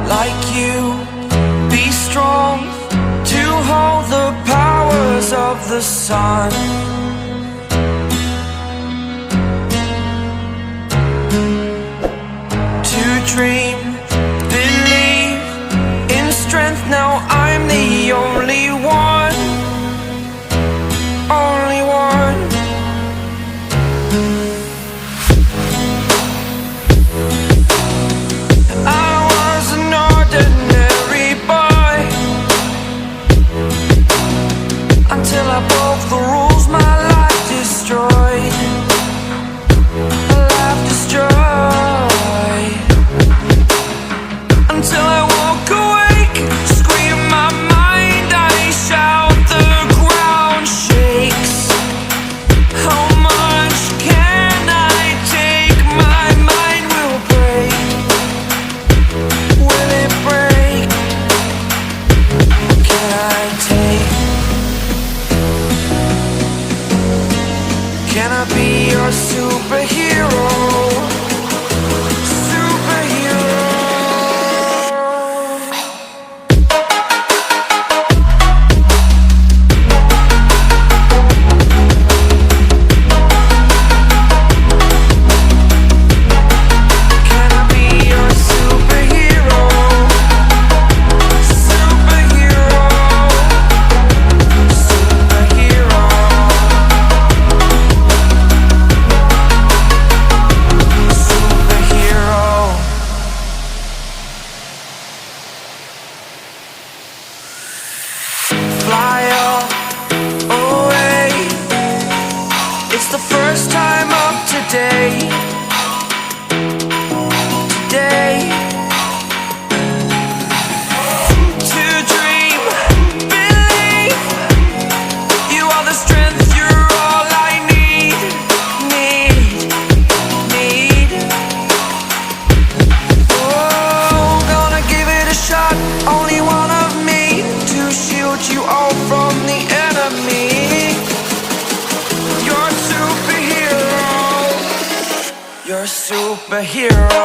like you, be strong to hold the powers of the sun. To dream, believe in strength. Now I'm the only one, only one. I was an ordinary boy until I broke the rules. My life destroyed, a life destroyed. Until I walk awake, scream my mind, I shout, the ground shakes. How much can I take? My mind will break. Will it break? Can I take? Can I be your superhero? Superhero. Can I be your superhero? Superhero. Superhero. Superhero. Fly away. It's the first time of today. Today. To dream, believe. You are the strength, you're all I need. Need. Oh, gonna give it a shot. Only one of me to shield you all from the enemy. You're a superhero. You're a superhero.